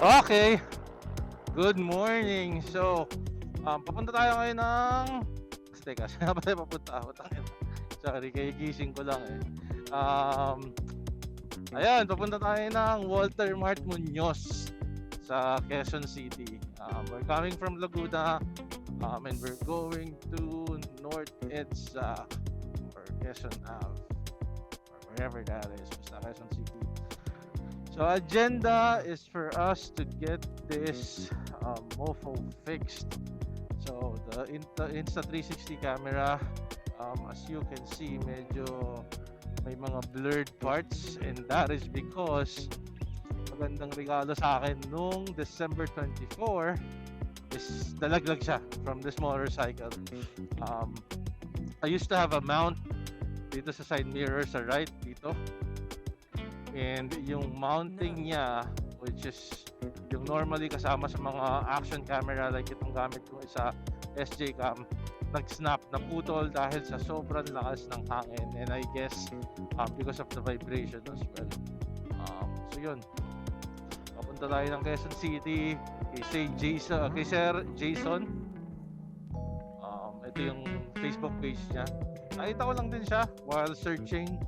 Okay, good morning. Papunta tayo ngayon ng... Teka, saan ba tayo papunta? Sorry, kaya gising ko lang eh. Um, Papunta tayo ng Walter Mart Muñoz sa Quezon City. We're coming from Laguna and we're going to North EDSA or Quezon Ave or wherever that is, basta Quezon City. So agenda is for us to get this mofo fixed. So the Insta360 camera, as you can see, medyo may mga blurred parts, and that is because magandang regalo sa akin nung December 24 is nalaglag siya from this motorcycle. I used to have a mount dito sa side mirror sa right dito, and yung mounting niya, which is yung normally kasama sa mga action camera like itong gamit ko sa SJ Cam, nag-snap, naputol dahil sa sobrang lakas ng hangin, and I guess because of the vibration as well. So yun, papunta tayo ng Quezon City kay Sir Jason. Ito yung Facebook page niya. Nakita ko lang din siya while searching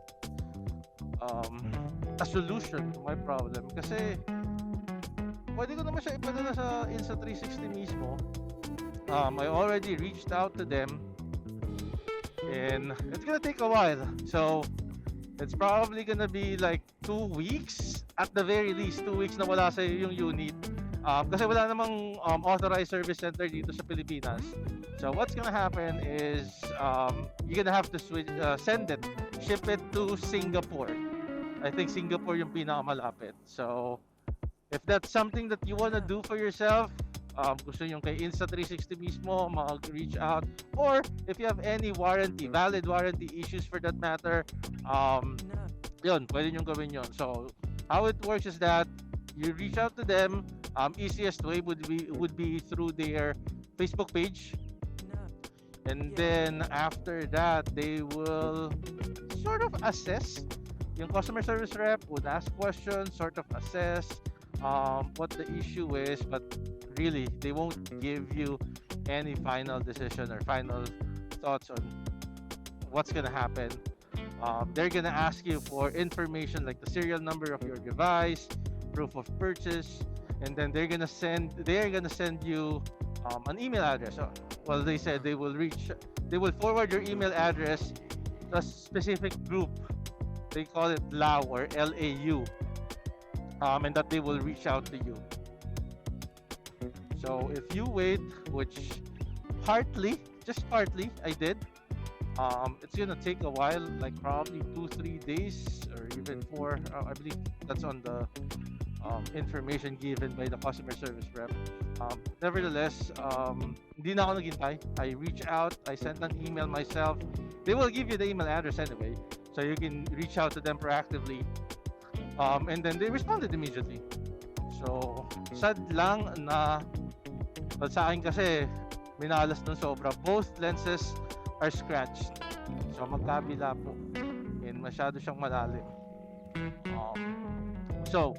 a solution to my problem, kasi pwede ko naman siya ipadala sa Insta360 mismo. I already reached out to them and it's gonna take a while, so it's probably gonna be like 2 weeks at the very least. 2 weeks na wala sa yung unit, kasi wala namang authorized service center dito sa Pilipinas. So what's gonna happen is you're gonna have to send it, ship it to Singapore. I think Singapore yung pinakamalapit. So if that's something that you wanna do for yourself, gusto nyo kay Insta360 mismo mag-reach out, or if you have any valid warranty issues for that matter, yun, pwede nyo gawin yun. So how it works is that you reach out to them. Easiest way would be through their Facebook page, and then after that they will sort of assess. Yung customer service rep would ask questions, sort of assess what the issue is, but really they won't give you any final decision or final thoughts on what's gonna happen. They're gonna ask you for information like the serial number of your device, proof of purchase, and then they're gonna send you an email address. Well, they said they will forward your email address to a specific group. They call it LAU or LAU, and that they will reach out to you. So if you wait, which just partly I did, it's gonna take a while, like probably 2-3 days or even 4. I believe that's on the information given by the customer service rep. Nevertheless, hindi na ako naghintay. I reach out, I sent an email myself. They will give you the email address anyway, so you can reach out to them proactively. And then they responded immediately. So sad lang na sa akin kasi minalas ng sobra. Both lenses are scratched. So magkabila po, and masyado siyang malalim. So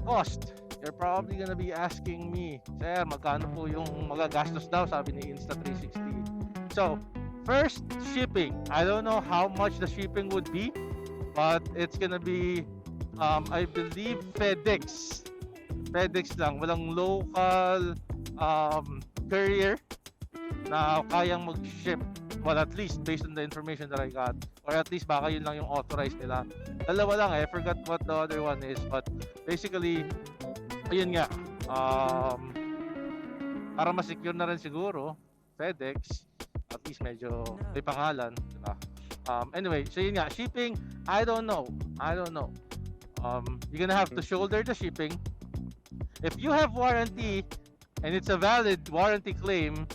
cost, you're probably gonna be asking me, sir, magkano po yung magagastos daw, sabi ni Insta360. So first, shipping. I don't know how much the shipping would be, but it's gonna be I believe FedEx lang, walang local courier na kayang mag-ship. Well, at least based on the information that I got, or at least baka yun lang yung authorized nila. Dalawa lang I forgot what the other one is, but basically ayun nga, para ma-secure na rin siguro FedEx, at least medyo may pangalan, diba? Anyway, so yun nga, shipping, I don't know. You're gonna have to shoulder the shipping. If you have warranty and it's a valid warranty claim,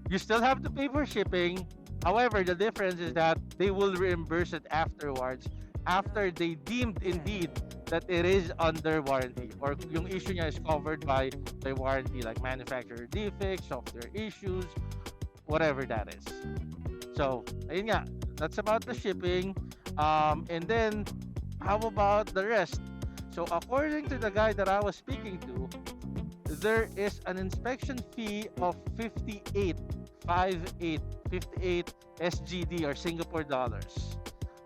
you still have to pay for shipping. However, the difference is that they will reimburse it afterwards, after they deemed indeed that it is under warranty, or yung issue niya is covered by warranty, like manufacturer defects, software issues, whatever that is. So ayun nga, that's about the shipping. And then how about the rest? So according to the guy that I was speaking to, there is an inspection fee of 58 SGD or Singapore dollars.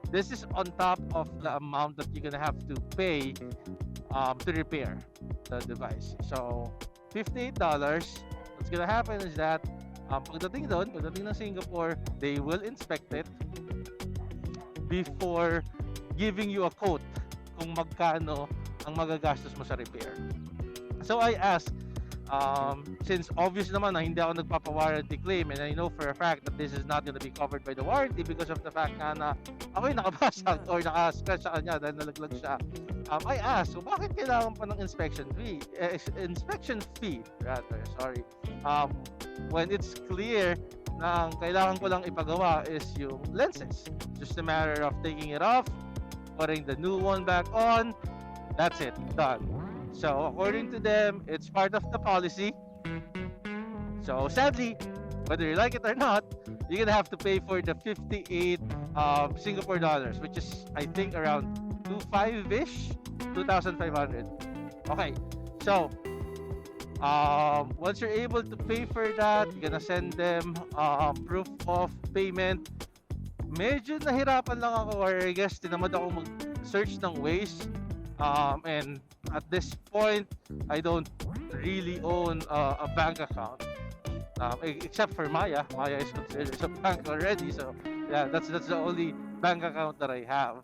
This is on top of the amount that you're gonna have to pay to repair the device. So $58. What's gonna happen is that pagdating ng Singapore, they will inspect it before giving you a quote kung magkano ang magagastos mo sa repair. So I asked, since obvious naman na hindi ako nagpapa-warranty claim, and I know for a fact that this is not going to be covered by the warranty because of the fact na ako'y nakabasag or naka-scratch sa kanya dahil nalaglag siya. I asked, so bakit kailangan pa ng inspection fee? When it's clear na ang kailangan ko lang ipagawa is yung lenses. Just a matter of taking it off, putting the new one back on. That's it, done. So according to them, it's part of the policy. So sadly, whether you like it or not, you're gonna have to pay for the 58 Singapore dollars, which is I think around 2,500-ish, 2,500. Okay, so once you're able to pay for that, you're gonna send them proof of payment. Medyo nahirapan lang ako, or I guess tinamad ako mag-search ng ways. And at this point, I don't really own a bank account, except for Maya. Maya is considered a bank already, so yeah, that's the only bank account that I have.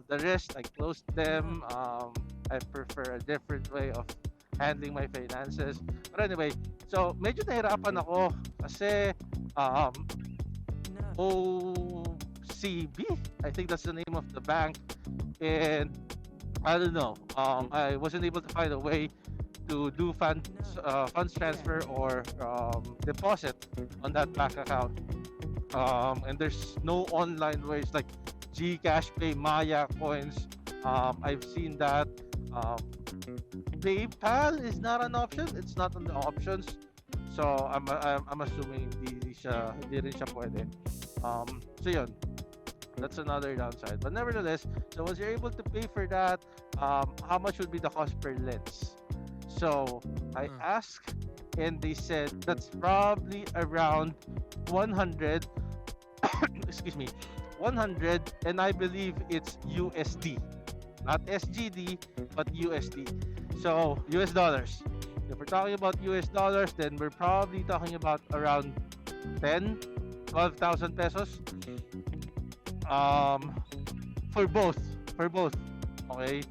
The rest, I closed them. I prefer a different way of handling my finances. But anyway, so medyo nahirapan ako kasi OCB, I think that's the name of the bank, and I don't know. I wasn't able to find a way to do funds transfer or deposit on that bank account. And there's no online ways like GCash, Pay, Maya, Coins. I've seen that. PayPal is not an option. It's not on the options. So I'm assuming hindi rin siya pwede. So yun. That's another downside. But nevertheless, so once you're able to pay for that, how much would be the cost per lens? So I asked, and they said that's probably around 100. Excuse me, 100, and I believe it's USD, not SGD, but USD. So US dollars. If we're talking about US dollars, then we're probably talking about around 12,000 pesos. For both, okay,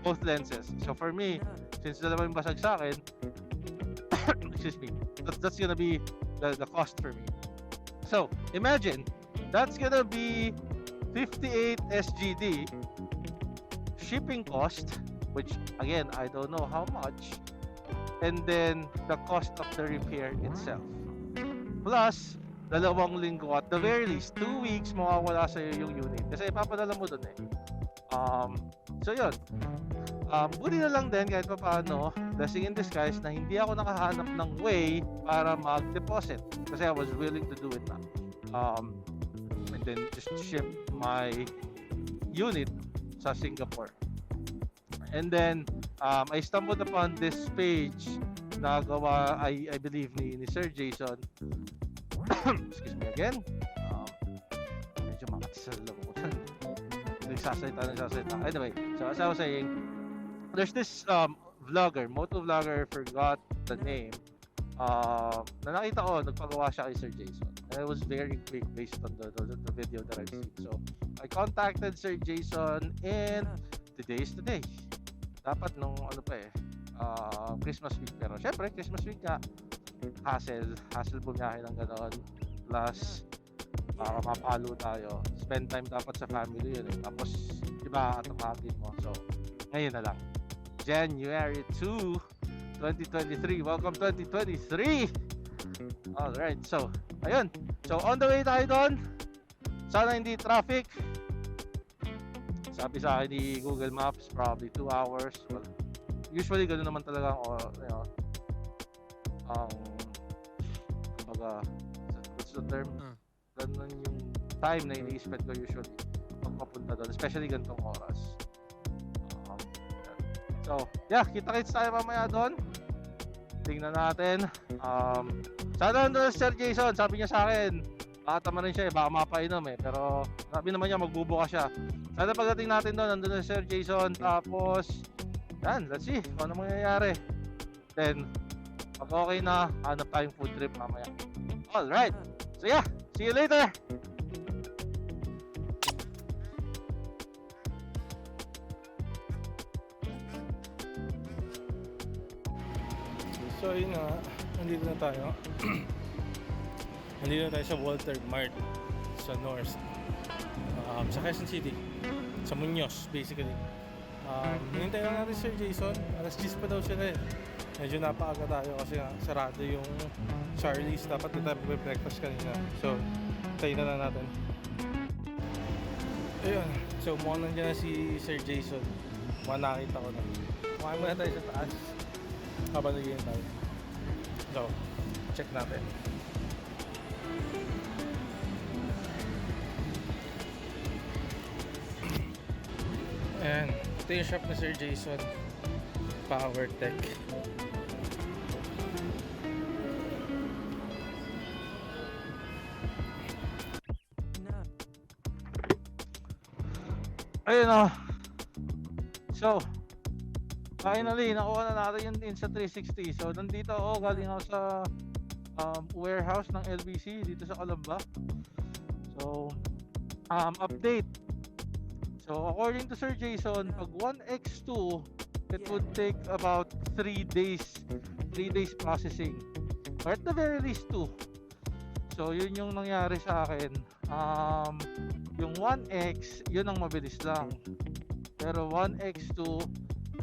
both lenses. So for me, since dalawa yung basag sa akin, excuse me, that's gonna be the cost for me. So imagine, that's gonna be 58 SGD shipping cost, which again, I don't know how much, and then the cost of the repair itself. Plus, 2 linggo, at the very least 2 weeks mawawala sa'yo yung unit kasi ipapadala mo dun eh. So yun, buti na lang din kahit pa paano, blessing in disguise, na hindi ako nakahanap ng way para mag-deposit kasi I was willing to do it na. And then just ship my unit sa Singapore. And then I stumbled upon this page na gawa, I believe ni Sir Jason. Excuse me again. Medyo makatis sa loob ko. Nagsasalita. Anyway, so as I was saying, there's this vlogger, moto vlogger, forgot the name. Na nakita ko, nagpagawa siya kay Sir Jason. And it was very quick based on the video that I've seen. So, I contacted Sir Jason, and today is the day. Dapat nung Christmas week. Pero syempre, Christmas week nga, hassle bumiyahe ng gano'n, plus para mapalo tayo, spend time dapat sa family yun eh. Tapos iba atapagin mo, so ngayon na lang, January 2, 2023. Welcome 2023. Alright, so ayun, so on the way tayo doon, sana hindi traffic. Sabi sa akin ni Google Maps, probably 2 hours. Well, usually gano'n naman talaga what's the term? Ganun yung time na ini-spend ko usually pag papunta doon, especially ganitong oras. So, yeah, kita-kits tayo mamaya doon. Tingnan natin. Sana nandun si Sir Jason, sabi niya sa akin, baka tama rin siya baka mapainom pero sabi naman niya magbubukas siya. Sana pagdating natin doon, nandun si Sir Jason, tapos, yan, let's see kung ano mangyayari. Then, pag okay na, hanap tayong food trip mamaya. Alright, so yeah, see you later! So yun nga, nandito na tayo. Nandito na tayo sa Walter Mart sa North, sa Quezon City, sa Muñoz basically. Hinintay lang natin Sir Jason, alas 10 pa daw siya medyo napaaga tayo kasi nga sarado yung Charlie's, dapat na tayo mag-breakfast kanina, so tayo na lang natin. Ayun, so mukhang nandiyan na si Sir Jason, mukhang nakita ko na. Kumain muna tayo sa taas habang naghihintay. So, check natin. Ayan, ito yung shop na Sir Jason, Power Tech. Ayun o. So, finally, nakuha na natin yung Insta360. So, nandito ako, galing ako sa warehouse ng LBC dito sa Calamba. So, update. So, according to Sir Jason, pag 1x2, it would take about 3 days. 3 days processing. Or at the very least 2. So, yun yung nangyari sa akin. Yung 1x, yun ang mabilis lang. Pero 1x2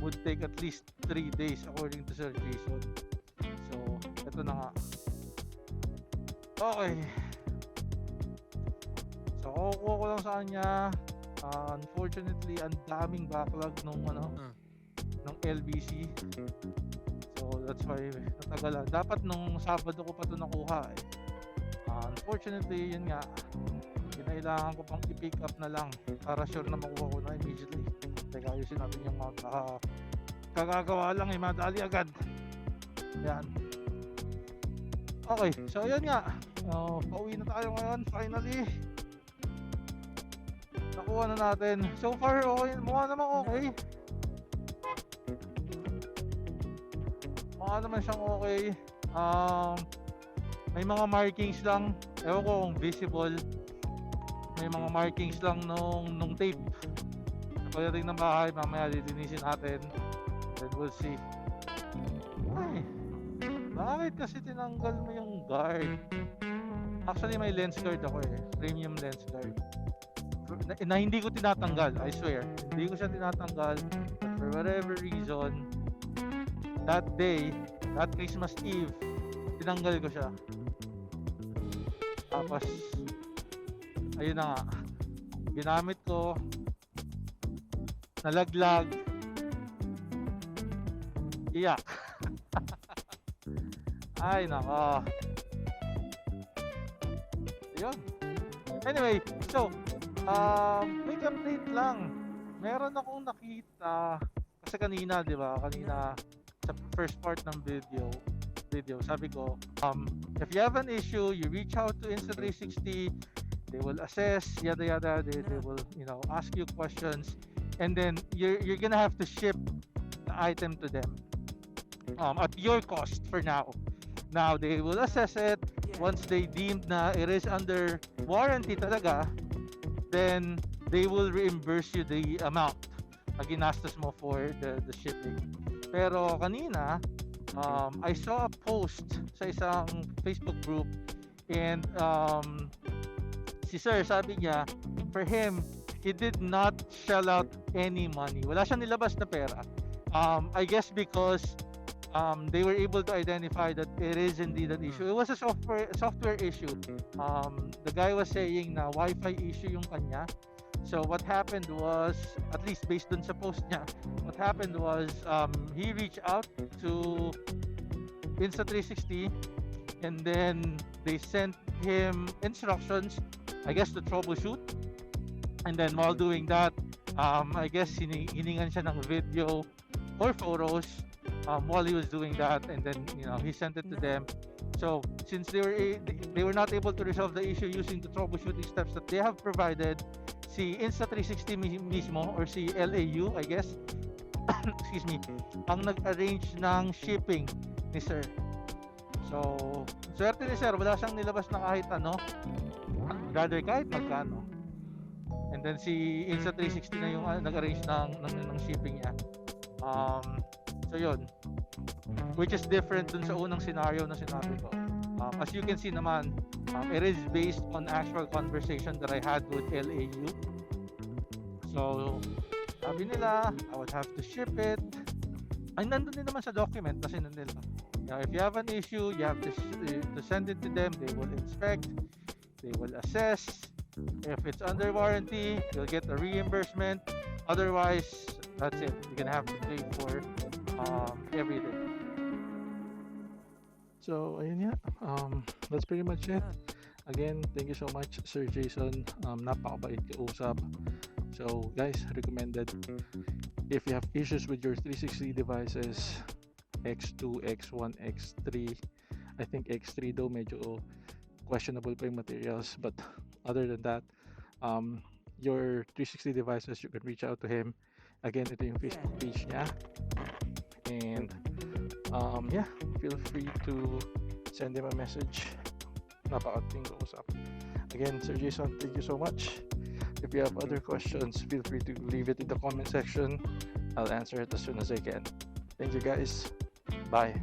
would take at least 3 days according to Sir Jason. So, ito na nga. Okay. So, kukuha ko lang sa kanya. Unfortunately, ang daming backlog nung ng LBC. So, that's why natagalan. Dapat nung Sabado ko pa ito nakuha unfortunately, yun nga, kinailangan ko pang i-pick up na lang para sure na makuha ko na immediately. Teka, ayusin natin yung mga kagagawa lang madali agad. Yan. Okay, so yun nga, pauwi na tayo ngayon finally. Nakuha na natin. So far okay, mukha naman okay. Mukha naman siyang okay. May mga markings lang, ewan ko kung visible. May mga markings lang nung tape. Pagdating ng bahay, mamaya lilinisin natin. Then we'll see. Ay, bakit kasi tinanggal mo yung guard? Actually may lens guard ako premium lens guard. Na hindi ko tinatanggal, I swear. Hindi ko siya tinatanggal. But for whatever reason, that day, that Christmas Eve, tinanggal ko siya. Tapos ayun na nga, ginamit ko, nalaglag, iyak. Ay nako. Ayun. Anyway, so quick update lang. Meron akong nakita kasi kanina, di ba? Kanina sa first part ng video, sabi ko, if you have an issue, you reach out to Insta360. They will assess, yada yada. They will, ask you questions, and then you're gonna have to ship the item to them at your cost for now. Now they will assess it. Once they deemed na it is under warranty talaga, then they will reimburse you the amount na ginastos mo for the shipping. Pero kanina, I saw a post sa isang Facebook group, and si Sir, sabi niya, for him, he did not shell out any money. Wala siyang nilabas na pera. I guess because they were able to identify that it is indeed an issue. It was a software issue. The guy was saying na Wi-Fi issue yung kanya. So what happened was, at least based dun sa post niya, what happened was he reached out to Insta360, and then they sent him instructions, I guess, to troubleshoot. And then while doing that, I guess hiningan siya ng video or photos while he was doing that, and then he sent it to them. So since they were not able to resolve the issue using the troubleshooting steps that they have provided, si Insta360 mismo or si LAU, I guess, excuse me, ang nag-arrange ng shipping ni sir. So, swerte ni sir, wala siyang nilabas na kahit ano, rather kahit magkano. And then si Insta360 na yung nag-arrange ng shipping niya. So yun, which is different dun sa unang scenario na sinabi ko. As you can see naman, it is based on actual conversation that I had with LAU. So, sabi nila, I would have to ship it. Ay, nandun din naman sa document na sinunod nila. If you have an issue, you have to send it to them. They will inspect, they will assess. If it's under warranty, you'll get a reimbursement. Otherwise, that's it. You're gonna have to pay for everything. So ayun nga, that's pretty much it. Again, thank you so much Sir Jason, napakabait kausap. So guys, recommended if you have issues with your 360 devices, X2, X1, X3, I think X3 though medyo questionable pa yung materials, but other than that, your 360 devices, you can reach out to him. Again, ito yung Facebook page niya, and yeah, feel free to send him a message. Napakating kausap. Again, Sir Jason, thank you so much. If you have other questions, feel free to leave it in the comment section. I'll answer it as soon as I can. Thank you guys. Bye.